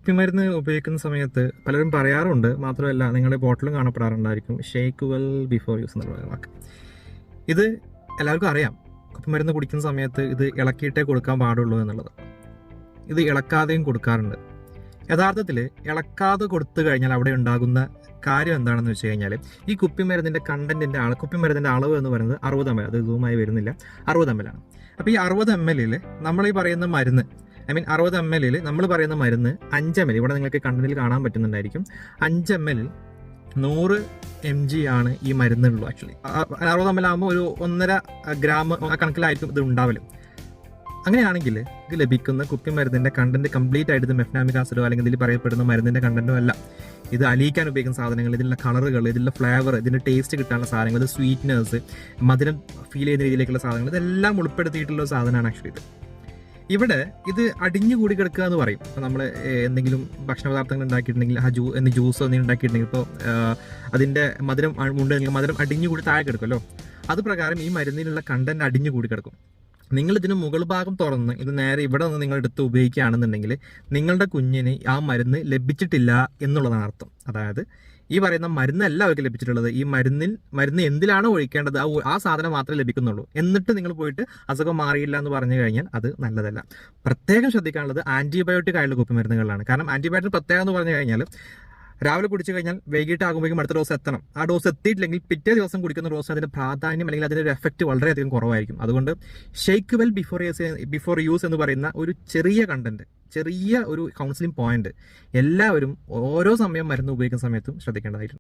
കുപ്പിമരുന്ന് ഉപയോഗിക്കുന്ന സമയത്ത് പലരും പറയാറുണ്ട്, മാത്രമല്ല നിങ്ങളുടെ ബോട്ടിലും കാണപ്പെടാറുണ്ടായിരിക്കും, ഷേക്ക് വെൽ ബിഫോർ യൂസ് എന്ന് പറയുന്ന വാക്ക്. ഇത് എല്ലാവർക്കും അറിയാം. കുപ്പിമരുന്ന് കുടിക്കുന്ന സമയത്ത് ഇത് ഇളക്കിയിട്ടേ കൊടുക്കാൻ പാടുള്ളൂ എന്നുള്ളത്. ഇത് ഇളക്കാതെയും കൊടുക്കാറുണ്ട്. യഥാർത്ഥത്തിൽ ഇളക്കാതെ കൊടുത്തു കഴിഞ്ഞാൽ അവിടെ ഉണ്ടാകുന്ന കാര്യം എന്താണെന്ന് വെച്ച് കഴിഞ്ഞാൽ, ഈ കുപ്പിമരുന്നിൻ്റെ കുപ്പിമരുന്നിൻ്റെ അളവ് എന്ന് പറയുന്നത് 60 ml, അത് ഇതുമായി വരുന്നില്ല, 60 ml ആണ്. അപ്പോൾ ഈ 60 ml നമ്മൾ ഈ പറയുന്ന മരുന്ന്, 60 ml നമ്മൾ പറയുന്ന മരുന്ന് 5 ml, ഇവിടെ നിങ്ങൾക്ക് കണ്ടന്റിൽ കാണാൻ പറ്റുന്നുണ്ടായിരിക്കും, 5 ml 100 mg ആണ് ഈ മരുന്നുള്ളൂ. ആക്ച്വലി 60 ml ആകുമ്പോൾ ഒരു 1.5 gram കണക്കിലായിരിക്കും ഇത് ഉണ്ടാവലും. അങ്ങനെയാണെങ്കിൽ ഇത് ലഭിക്കുന്ന കുപ്പിമരുന്നിൻ്റെ കണ്ടന്റ് കംപ്ലീറ്റ് ആയിട്ട് ഇത് മെഫ്നാമിക് ആസിഡോ അല്ലെങ്കിൽ ഇതിൽ പറയപ്പെടുന്ന മരുന്നിൻ്റെ കണ്ടന്റോ അല്ല. ഇത് അലിയിക്കാൻ ഉപയോഗിക്കുന്ന സാധനങ്ങൾ, ഇതിലുള്ള കളറുകൾ, ഇതിലുള്ള ഫ്ലേവർ, ഇതിൻ്റെ ടേസ്റ്റ് കിട്ടാനുള്ള സാധനങ്ങൾ, ഇത് സ്വീറ്റ്നേഴ്സ്, മധുരം ഫീൽ ചെയ്യുന്ന രീതിയിലേക്കുള്ള സാധനങ്ങൾ, ഇതെല്ലാം ഉൾപ്പെടുത്തിയിട്ടുള്ള സാധനമാണ് ആക്ച്വലി ഇത്. ഇവിടെ ഇത് അടിഞ്ഞുകൂടി കിടക്കുക എന്ന് പറയും. ഇപ്പോൾ നമ്മൾ എന്തെങ്കിലും ഭക്ഷണ പദാർത്ഥങ്ങൾ ഉണ്ടാക്കിയിട്ടുണ്ടെങ്കിൽ, ജ്യൂസോ എന്തെങ്കിലും ഉണ്ടാക്കിയിട്ടുണ്ടെങ്കിൽ, ഇപ്പോൾ അതിൻ്റെ മധുരം ഉണ്ടെങ്കിൽ മധുരം അടിഞ്ഞുകൂടി താഴെ കിടക്കുമല്ലോ, അത് പ്രകാരം ഈ മരുന്നിലുള്ള കണ്ടന്റ് അടിഞ്ഞുകൂടി കിടക്കും. നിങ്ങളിതിന് മുകൾ ഭാഗം തുറന്ന് ഇത് നേരെ ഇവിടെ നിന്ന് നിങ്ങൾ എടുത്ത് ഉപയോഗിക്കുകയാണെന്നുണ്ടെങ്കിൽ നിങ്ങളുടെ കുഞ്ഞിന് ആ മരുന്ന് ലഭിച്ചിട്ടില്ല എന്നുള്ളതാണ് അർത്ഥം. അതായത് ഈ പറയുന്ന മരുന്നല്ല അവർക്ക് ലഭിച്ചിട്ടുള്ളത്. ഈ മരുന്ന് എന്തിലാണോ ഒഴിക്കേണ്ടത് ആ സാധനം മാത്രമേ ലഭിക്കുന്നുള്ളൂ. എന്നിട്ട് നിങ്ങൾ പോയിട്ട് അസുഖം മാറിയില്ല എന്ന് പറഞ്ഞു കഴിഞ്ഞാൽ അത് നല്ലതല്ല. പ്രത്യേകം ശ്രദ്ധിക്കാനുള്ളത് ആന്റിബയോട്ടിക് ആയുള്ള കുപ്പിമരുന്നുകളാണ്. കാരണം ആന്റിബയോട്ടിക് പ്രത്യേകം എന്ന് പറഞ്ഞു കഴിഞ്ഞാൽ രാവിലെ കുടിച്ചു കഴിഞ്ഞാൽ വൈകിട്ടാകുമ്പോഴേക്കും അടുത്ത ഡോസ് എത്തണം. ആ ഡോസ് എത്തിയിട്ടില്ലെങ്കിൽ പിറ്റേ ദിവസം കുടിക്കുന്ന ഡോസ് അതിൻ്റെ പ്രാധാന്യം അല്ലെങ്കിൽ അതിൻ്റെ ഒരു എഫക്റ്റ് വളരെയധികം കുറവായിരിക്കും. അതുകൊണ്ട് ഷേക്ക് വെൽ ബിഫോർ യൂസ് എന്ന് പറയുന്ന ഒരു ചെറിയ കണ്ടന്റ്, ചെറിയ ഒരു കൗൺസിലിംഗ് പോയിന്റ് എല്ലാവരും ഓരോ സമയം മരുന്ന് ഉപയോഗിക്കുന്ന സമയത്തും ശ്രദ്ധിക്കേണ്ടതായിട്ടുണ്ട്.